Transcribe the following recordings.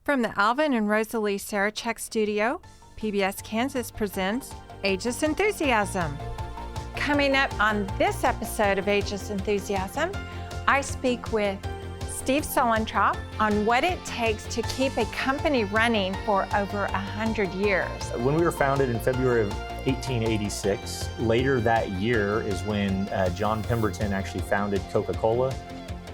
From the Alvin and Rosalie Sarachek studio, PBS Kansas presents Ageless Enthusiasm. Coming up on this episode of Ageless Enthusiasm, I speak with Steve Suellentrop on what it takes to keep a company running for over 100 years. When we were founded in February of 1886, later that year is when John Pemberton actually founded Coca-Cola.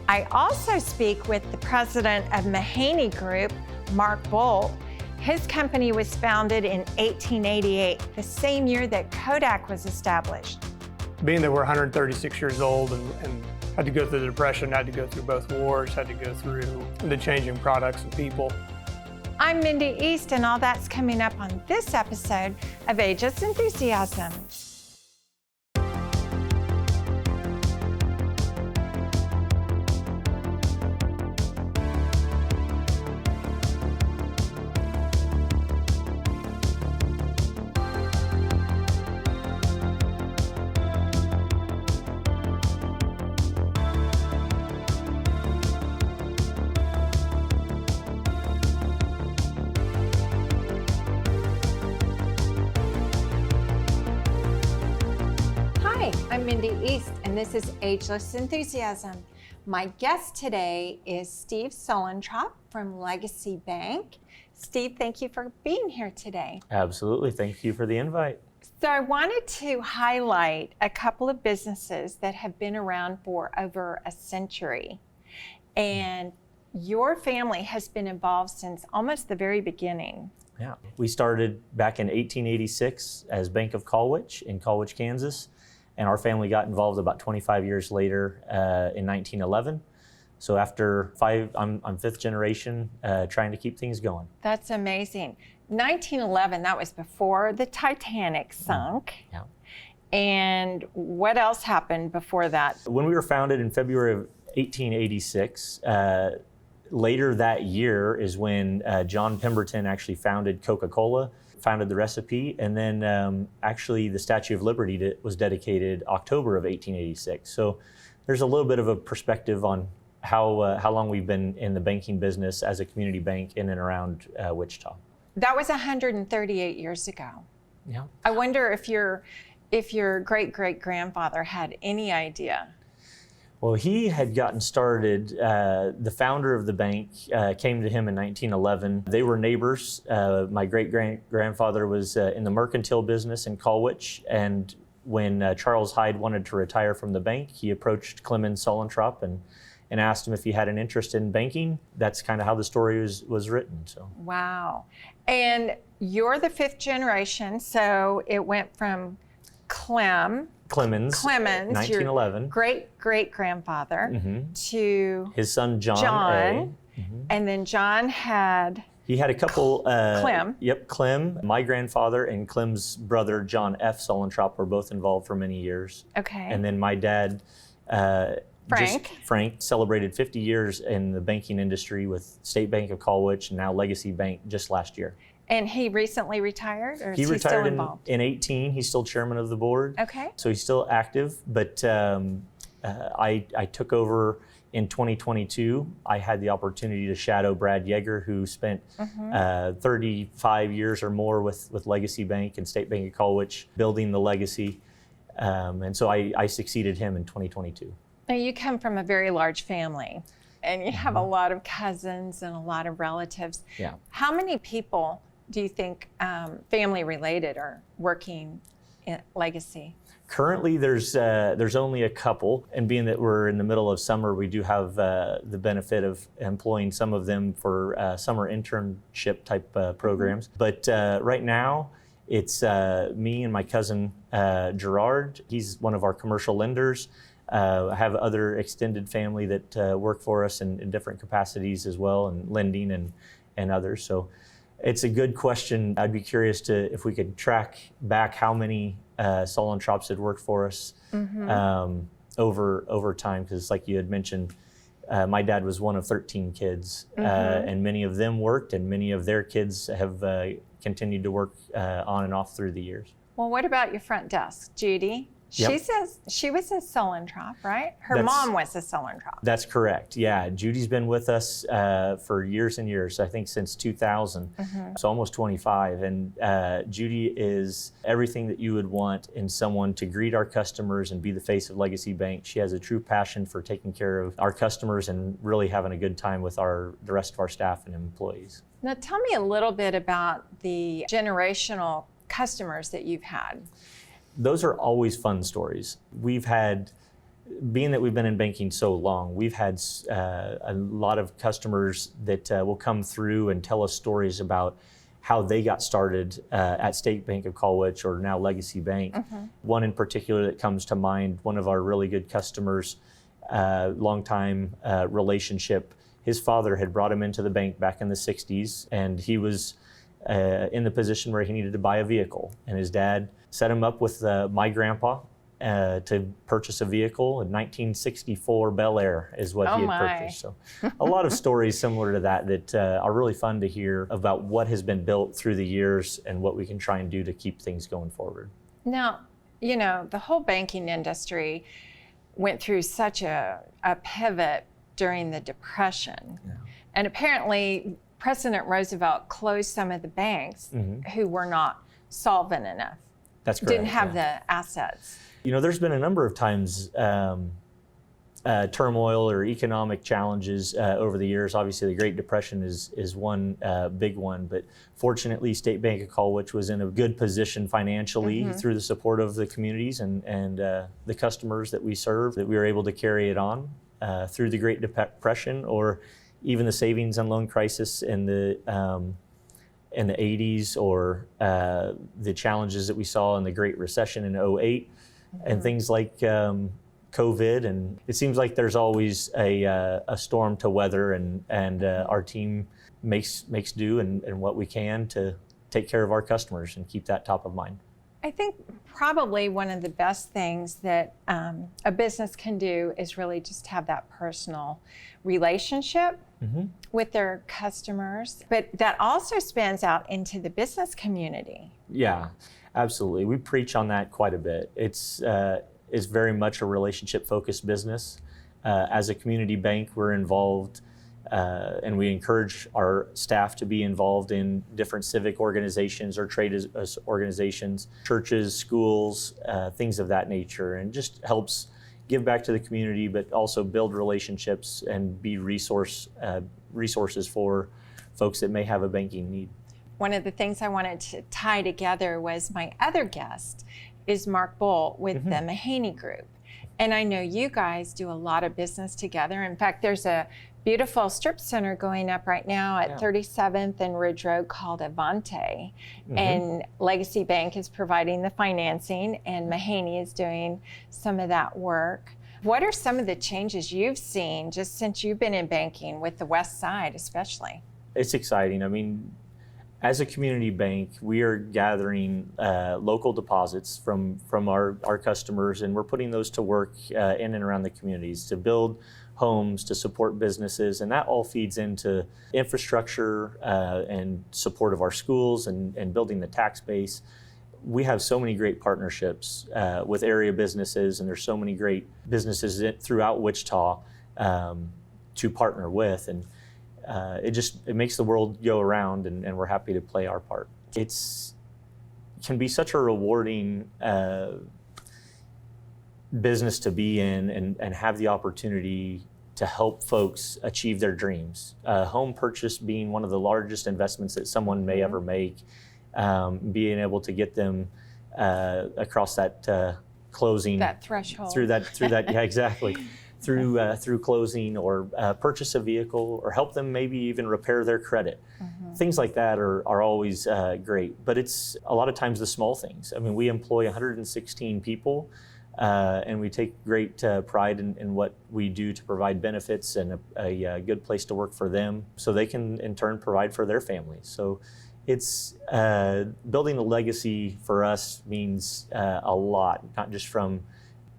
I also speak with the president of Mahaney Group, Mark Bolt. His company was founded in 1888, the same year that Kodak was established. Being that we're 136 years old and had to go through the Depression, had to go through both wars, had to go through the changing products and people. I'm Mindy East, and all that's coming up on this episode of Ageless Enthusiasm. I'm Mindy East, and this is Ageless Enthusiasm. My guest today is Steve Suellentrop from Legacy Bank. Steve, thank you for being here today. Absolutely. Thank you for the invite. So I wanted to highlight a couple of businesses that have been around for over a century. And your family has been involved since almost the very beginning. Yeah. We started back in 1886 as Bank of Colwich in Colwich, Kansas. And our family got involved about 25 years later in 1911. So after I'm fifth generation trying to keep things going. That's amazing. 1911, that was before the Titanic sunk. Yeah. And what else happened before that? When we were founded in February of 1886, later that year is when John Pemberton actually founded Coca-Cola, founded the recipe, and then actually the Statue of Liberty was dedicated October of 1886. So there's a little bit of a perspective on how long we've been in the banking business as a community bank in and around Wichita. That was 138 years ago. Yeah. I wonder if your great-great-grandfather had any idea. Well, he had gotten started, the founder of the bank came to him in 1911. They were neighbors. My great-grandfather was in the mercantile business in Colwich, and when Charles Hyde wanted to retire from the bank, he approached Clemens Suellentrop and asked him if he had an interest in banking. That's kind of how the story was written. So. Wow. And you're the fifth generation, so it went from Clemens, 1911, your great-great-grandfather, to his son John. And then John had... He had a couple... Clem. Yep, Clem. My grandfather and Clem's brother, John F. Suellentrop, were both involved for many years. Okay. And then my dad, Frank, celebrated 50 years in the banking industry with State Bank of Colwich and now Legacy Bank just last year. And he recently retired, or is he retired still involved? in 18. He's still chairman of the board. Okay. So he's still active, but I took over in 2022. I had the opportunity to shadow Brad Yeager, who spent 35 years or more with Legacy Bank and State Bank of Colwich, building the legacy. And so I succeeded him in 2022. Now you come from a very large family, and you have a lot of cousins and a lot of relatives. Yeah. How many people do you think family related are working in Legacy? Currently, there's only a couple, and being that we're in the middle of summer, we do have the benefit of employing some of them for summer internship type programs. But right now, it's me and my cousin Gerard. He's one of our commercial lenders. I have other extended family that work for us in different capacities as well, and lending and others. So it's a good question. I'd be curious if we could track back how many Suellentrops had worked for us over time, because like you had mentioned, my dad was one of 13 kids, and many of them worked, and many of their kids have continued to work on and off through the years. Well, what about your front desk, Judy? Yep. She was a Solentrop, right? Her mom was a Solentrop. That's correct. Yeah, Judy's been with us for years and years. I think since 2000, so almost 25. And Judy is everything that you would want in someone to greet our customers and be the face of Legacy Bank. She has a true passion for taking care of our customers and really having a good time with the rest of our staff and employees. Now, tell me a little bit about the generational customers that you've had. Those are always fun stories. We've had, being that we've been in banking so long, we've had a lot of customers that will come through and tell us stories about how they got started at State Bank of Colwich or now Legacy Bank. One in particular that comes to mind, one of our really good customers, longtime relationship. His father had brought him into the bank back in the 60s, and he was in the position where he needed to buy a vehicle. And his dad set him up with my grandpa to purchase a vehicle. A 1964 Bel Air is what he had purchased. So a lot of stories similar to that are really fun to hear about what has been built through the years and what we can try and do to keep things going forward. Now, you know, the whole banking industry went through such a pivot during the Depression. Yeah. And apparently President Roosevelt closed some of the banks who were not solvent enough. That's correct. Didn't have the assets. You know, there's been a number of times turmoil or economic challenges over the years. Obviously, the Great Depression is one big one, but fortunately, State Bank of Colwich was in a good position financially through the support of the communities and the customers that we serve, that we were able to carry it on through the Great Depression, or even the savings and loan crisis in the 80s, or the challenges that we saw in the Great Recession in 2008, and things like COVID. And it seems like there's always a storm to weather, and our team makes do and what we can to take care of our customers and keep that top of mind. I think probably one of the best things that a business can do is really just have that personal relationship with their customers, but that also spans out into the business community. Yeah, absolutely. We preach on that quite a bit. It's very much a relationship-focused business. As a community bank, we're involved and we encourage our staff to be involved in different civic organizations or trade organizations, churches, schools, things of that nature, and just helps give back to the community, but also build relationships and be resources for folks that may have a banking need. One of the things I wanted to tie together was my other guest is Mark Bull with the Mahaney Group. And I know you guys do a lot of business together. In fact, there's a beautiful strip center going up right now at 37th and Ridge Road called Avante. And Legacy Bank is providing the financing, and Mahaney is doing some of that work. What are some of the changes you've seen just since you've been in banking with the West Side especially? It's exciting. I mean, as a community bank, we are gathering local deposits from our customers, and we're putting those to work in and around the communities to build homes, to support businesses, and that all feeds into infrastructure and support of our schools and building the tax base. We have so many great partnerships with area businesses, and there's so many great businesses throughout Wichita to partner with, and it makes the world go around, and we're happy to play our part. It can be such a rewarding business to be in and have the opportunity to help folks achieve their dreams. Home purchase being one of the largest investments that someone may ever make, being able to get them across that closing, that threshold, through that yeah, exactly. Through closing, or purchase a vehicle, or help them maybe even repair their credit. Things like that are always great, but it's a lot of times the small things. I mean, we employ 116 people, and we take great pride in what we do to provide benefits and a good place to work for them, so they can in turn provide for their families. So it's building a legacy for us means a lot, not just from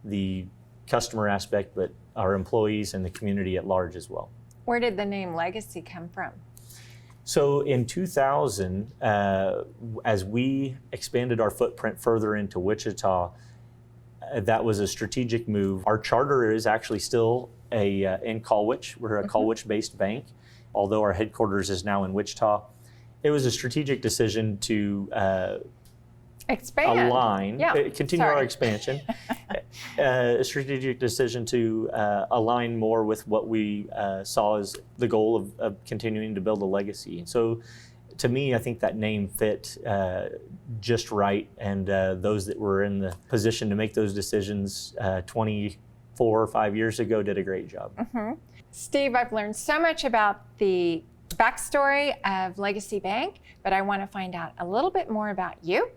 the customer aspect, but our employees and the community at large as well. Where did the name Legacy come from? So in 2000, as we expanded our footprint further into Wichita, that was a strategic move. Our charter is actually still in Colwich. We're a Colwich-based bank, although our headquarters is now in Wichita. It was a strategic decision to expand, align, continue our expansion. A strategic decision to align more with what we saw as the goal of continuing to build a legacy. And so, to me, I think that name fit just right, and those that were in the position to make those decisions 24 or 5 years ago did a great job. Steve, I've learned so much about the backstory of Legacy Bank, but I want to find out a little bit more about you.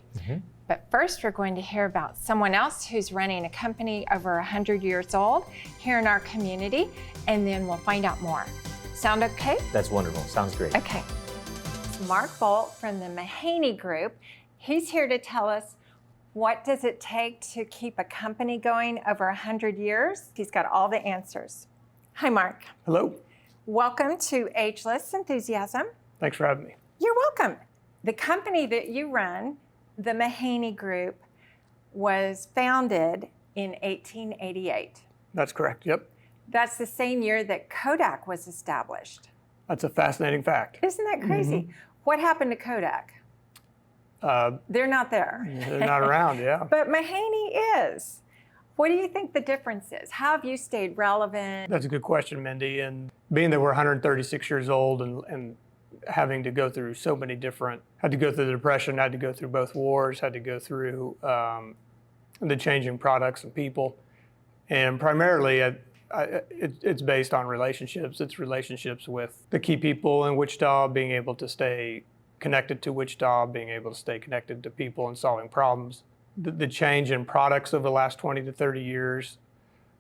But first, we're going to hear about someone else who's running a company over 100 years old here in our community, and then we'll find out more. Sound okay? That's wonderful. Sounds great. Okay. It's Mark Bolt from the Mahaney Group. He's here to tell us what does it take to keep a company going over 100 years. He's got all the answers. Hi, Mark. Hello. Welcome to Ageless Enthusiasm. Thanks for having me. You're welcome. The company that you run, the Mahaney Group, was founded in 1888. That's correct. Yep. That's the same year that Kodak was established. That's a fascinating fact. Isn't that crazy? What happened to Kodak? They're not there. They're not around, yeah. But Mahaney is. What do you think the difference is? How have you stayed relevant? That's a good question, Mindy. And being that we're 136 years old and having to go through so many different, had to go through the Depression, had to go through both wars, had to go through the changing products and people. And primarily, it's based on relationships. It's relationships with the key people in Wichita, being able to stay connected to Wichita, being able to stay connected to people and solving problems. The change in products over the last 20 to 30 years,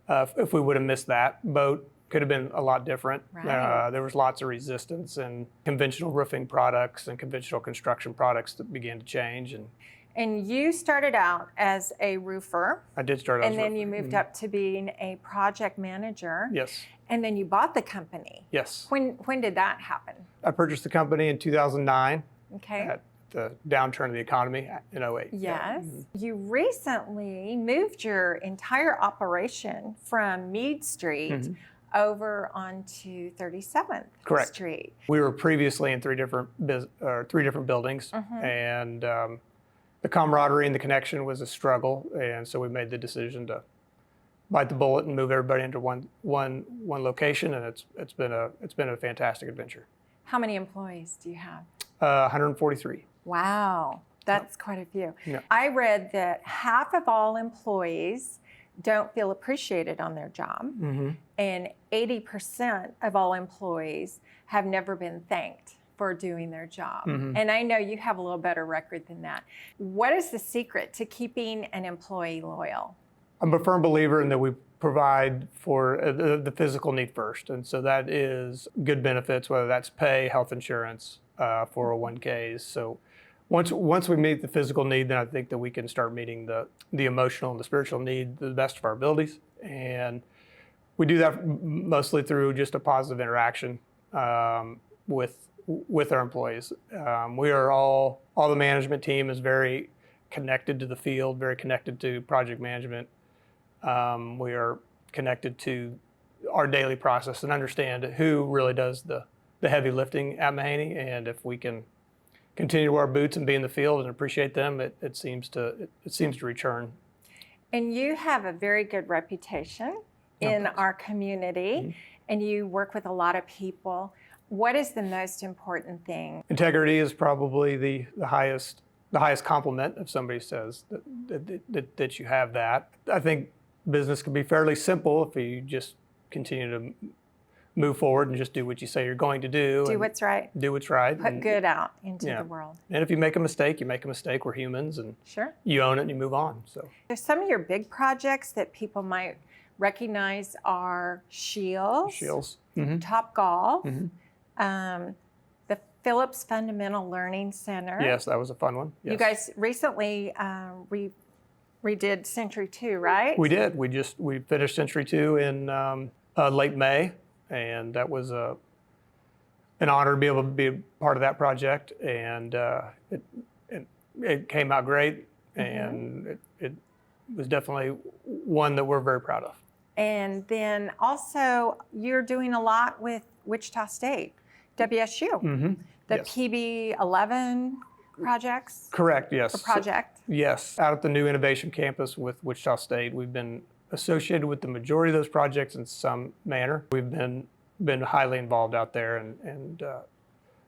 if we would have missed that boat, could have been a lot different. Right. There was lots of resistance in conventional roofing products and conventional construction products that began to change. And you started out as a roofer. I did start out as a And then roofer. you moved up to being a project manager. Yes. And then you bought the company. Yes. When did that happen? I purchased the company in 2009 Okay. at the downturn of the economy in 08. Yes. You recently moved your entire operation from Meade Street over onto 37th Correct. Street. We were previously in three different buildings, and the camaraderie and the connection was a struggle, and so we made the decision to bite the bullet and move everybody into one location, and it's been a fantastic adventure. How many employees do you have? 143. Wow, that's quite a few. Yeah. I read that half of all employees don't feel appreciated on their job, and 80% of all employees have never been thanked for doing their job. And I know you have a little better record than that. What is the secret to keeping an employee loyal? I'm a firm believer in that we provide for the physical need first, and so that is good benefits, whether that's pay, health insurance, 401ks. So once we meet the physical need, then I think that we can start meeting the emotional and the spiritual need to the best of our abilities. And we do that mostly through just a positive interaction with our employees. We are all the management team is very connected to the field, very connected to project management. We are connected to our daily process and understand who really does the heavy lifting at Mahaney, and if we can continue to wear our boots and be in the field and appreciate them, it seems to return. And you have a very good reputation in our community, and you work with a lot of people. What is the most important thing? Integrity is probably the highest compliment if somebody says that you have that. I think business can be fairly simple if you just continue to move forward and just do what you say you're going to do. Do what's right. Do what's right. Put good out into the world. And if you make a mistake, you make a mistake. We're humans, and Sure. you own it and you move on. So There's some of your big projects that people might recognize are Shields, Top Golf, the Phillips Fundamental Learning Center. Yes, that was a fun one. Yes. You guys recently redid Century 2, right? We did. We finished Century 2 in late May, and that was an honor to be able to be a part of that project. And it came out great, and was definitely one that we're very proud of. And then also, you're doing a lot with Wichita State, WSU, the Yes. PB11 projects. Correct, yes. Project. Yes, out at the new innovation campus with Wichita State, we've been associated with the majority of those projects in some manner. We've been highly involved out there, and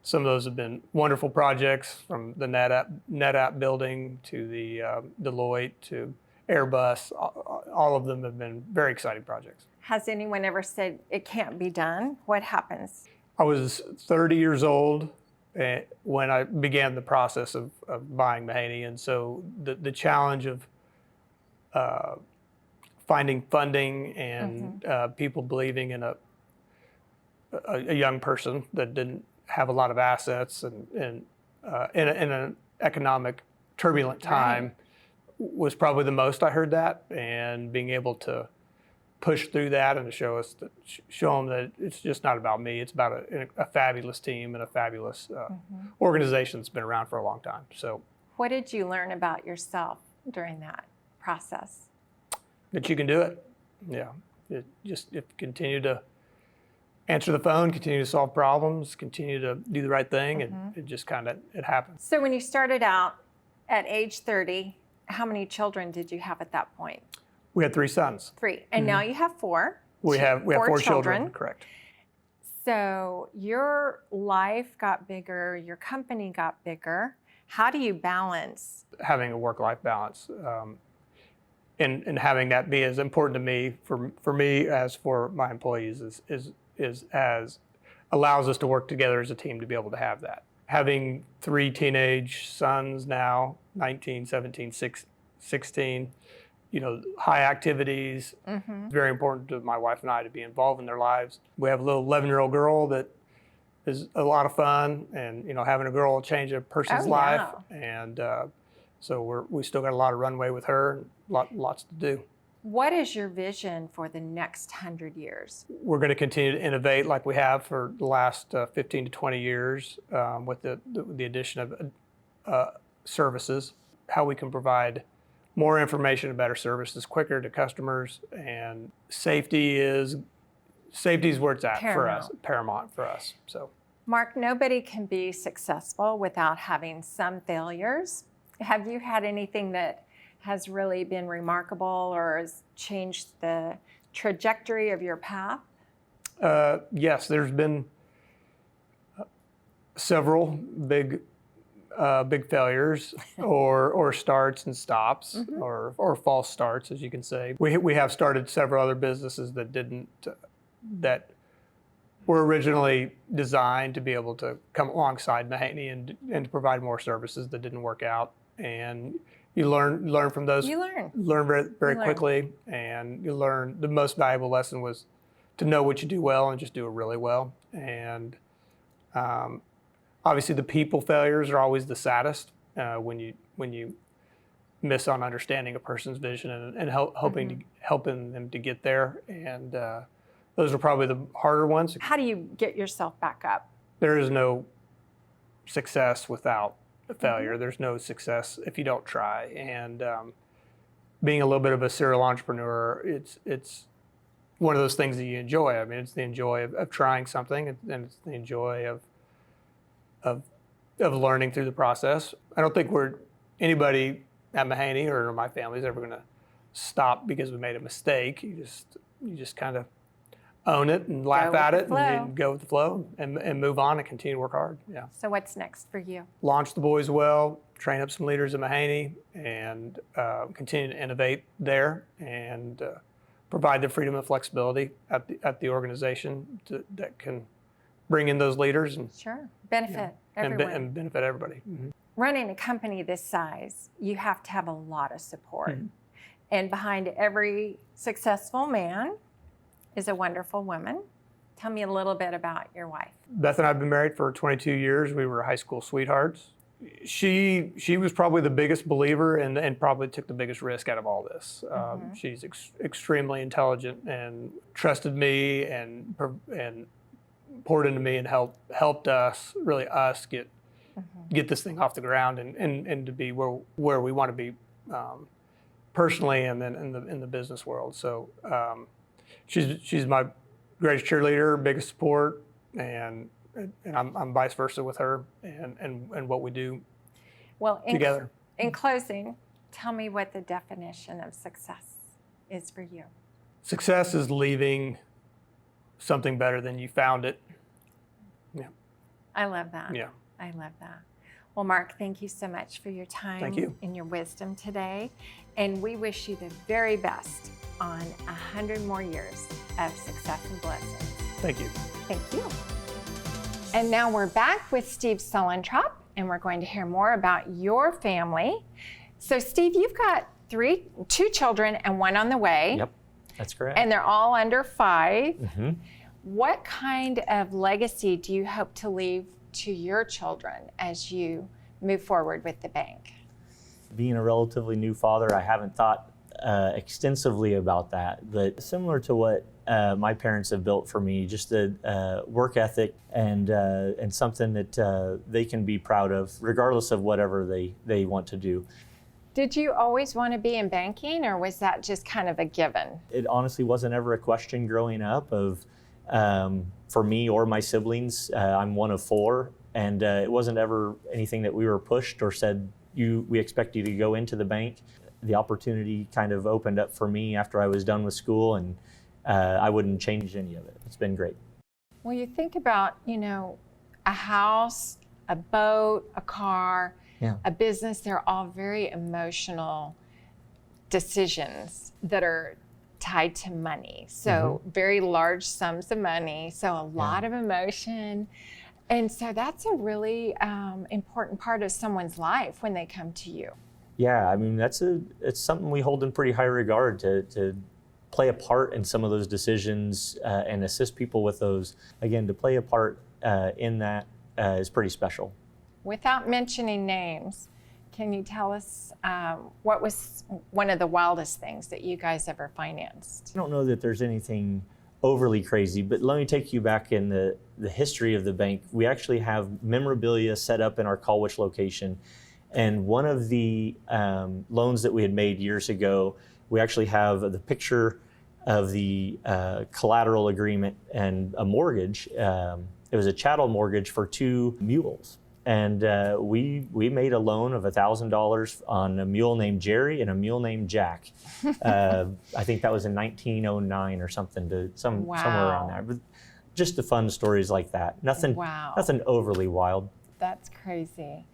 some of those have been wonderful projects, from the NetApp building to the Deloitte to Airbus. All of them have been very exciting projects. Has anyone ever said it can't be done? What happens? I was 30 years old when I began the process of buying Mahaney, and so the challenge of finding funding and people believing in a young person that didn't have a lot of assets and in an economic turbulent time was probably the most I heard that, and being able to push through that and to show them that it's just not about me. It's about a fabulous team and a fabulous organization that's been around for a long time. So, what did you learn about yourself during that process? That you can do it. Yeah, continue to answer the phone, continue to solve problems, continue to do the right thing, and it just kind of happens. So when you started out at age 30, how many children did you have at that point? We had 3 sons. 3, and now you have 4. We have 4 children. Correct. So your life got bigger, your company got bigger. How do you balance? Having a work-life balance, and having that be as important to me for me as for my employees is as allows us to work together as a team to be able to have that. Having 3 teenage sons now, 19, 17, 16, high activities. It's very important to my wife and I to be involved in their lives. We have a little 11-year-old girl that is a lot of fun, and having a girl change a person's life, and so we still got a lot of runway with her, and lots to do. What is your vision for the next 100 years? We're going to continue to innovate like we have for the last 15 to 20 years with the addition of services, how we can provide more information and better services quicker to customers, and safety is where it's at for us, paramount for us. So, Mark, nobody can be successful without having some failures. Have you had anything that has really been remarkable or has changed the trajectory of your path? Yes, there's been several big failures or starts and stops or false starts, as you can say. We have started several other businesses that were originally designed to be able to come alongside Mahaney and to provide more services that didn't work out. And you learn from those. You learn very quickly, and you learn the most valuable lesson was to know what you do well and just do it really well. And obviously, the people failures are always the saddest when you miss on understanding a person's vision and helping them to get there. And those are probably the harder ones. How do you get yourself back up? There is no success without a failure. There's no success if you don't try. And being a little bit of a serial entrepreneur, it's one of those things that you enjoy. I mean, it's the joy of trying something, and it's the joy of learning through the process. I don't think anybody at Mahaney or my family is ever going to stop because we made a mistake. You just kind of own it and laugh at it and go with the flow and move on and continue to work hard. Yeah. So what's next for you? Launch the boys well, train up some leaders at Mahaney, and continue to innovate there, and provide the freedom and flexibility at the organization that can bring in those leaders and benefit everyone. And benefit everybody. Running a company this size, you have to have a lot of support. And behind every successful man is a wonderful woman. Tell me a little bit about your wife. Beth and I have been married for 22 years. We were high school sweethearts. She was probably the biggest believer and probably took the biggest risk out of all this. She's extremely intelligent and trusted me and poured into me and helped us get this thing off the ground and to be where we want to be personally and then in the business world. So she's my greatest cheerleader, biggest support, and I'm vice versa with her and what we do together. In closing, tell me what the definition of success is for you. Success is leaving something better than you found it. Yeah. I love that. Yeah. I love that. Well, Mark, thank you so much for your time Thank you. and your wisdom today. And we wish you the very best on 100 more years of success and blessings. Thank you. Thank you. And now we're back with Steve Sulentrop, and we're going to hear more about your family. So, Steve, you've got two children and one on the way. Yep, that's correct. And they're all under 5. Mm-hmm. What kind of legacy do you hope to leave to your children as you move forward with the bank? Being a relatively new father, I haven't thought extensively about that, but similar to what my parents have built for me, just a work ethic and something that they can be proud of, regardless of whatever they want to do. Did you always want to be in banking, or was that just kind of a given? It honestly wasn't ever a question growing up of, for me or my siblings. I'm one of 4, and it wasn't ever anything that we were pushed or said, we expect you to go into the bank. The opportunity kind of opened up for me after I was done with school, and I wouldn't change any of it. It's been great. Well, you think about, a house, a boat, a car, a business, they're all very emotional decisions that are tied to money. So very large sums of money, so a lot of emotion. And so that's a really important part of someone's life when they come to you. Yeah, I mean, it's something we hold in pretty high regard to play a part in some of those decisions and assist people with those. Again, to play a part in that is pretty special. Without mentioning names, can you tell us what was one of the wildest things that you guys ever financed? I don't know that there's anything overly crazy, but let me take you back in the history of the bank. We actually have memorabilia set up in our Colwich location. And one of the loans that we had made years ago, we actually have the picture of the collateral agreement and a mortgage. It was a chattel mortgage for 2 mules. And we made a loan of $1,000 on a mule named Jerry and a mule named Jack. I think that was in 1909 or something, somewhere around there. But just the fun stories like that. Nothing overly wild. That's crazy.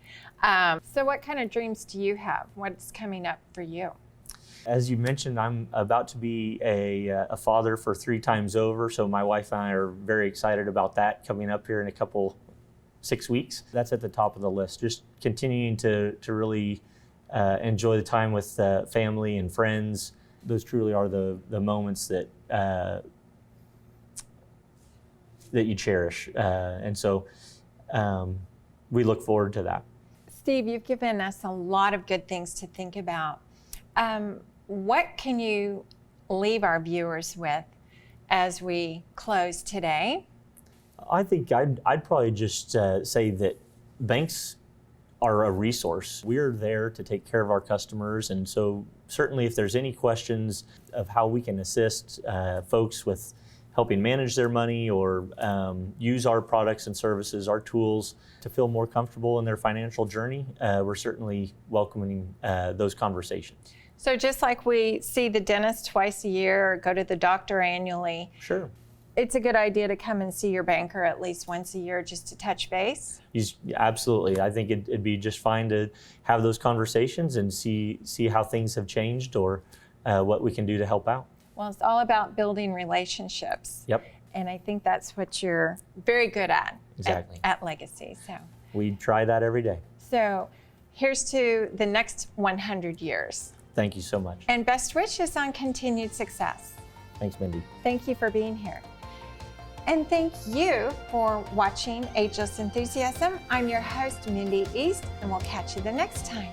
So what kind of dreams do you have? What's coming up for you? As you mentioned, I'm about to be a father for 3 times over. So my wife and I are very excited about that coming up here in a 6 weeks. That's at the top of the list. Just continuing to really enjoy the time with family and friends. Those truly are the moments that you cherish. And so we look forward to that. Steve, you've given us a lot of good things to think about. What can you leave our viewers with as we close today? I think I'd probably just say that banks are a resource. We're there to take care of our customers, and so certainly if there's any questions of how we can assist folks with helping manage their money or use our products and services, our tools to feel more comfortable in their financial journey, we're certainly welcoming those conversations. So just like we see the dentist twice a year or go to the doctor annually, sure, it's a good idea to come and see your banker at least once a year just to touch base? Absolutely. I think it'd be just fine to have those conversations and see how things have changed or what we can do to help out. Well, it's all about building relationships. Yep. And I think that's what you're very good at. Exactly. At Legacy. So we try that every day. So here's to the next 100 years. Thank you so much. And best wishes on continued success. Thanks, Mindy. Thank you for being here. And thank you for watching Ageless Enthusiasm. I'm your host, Mindy East, and we'll catch you the next time.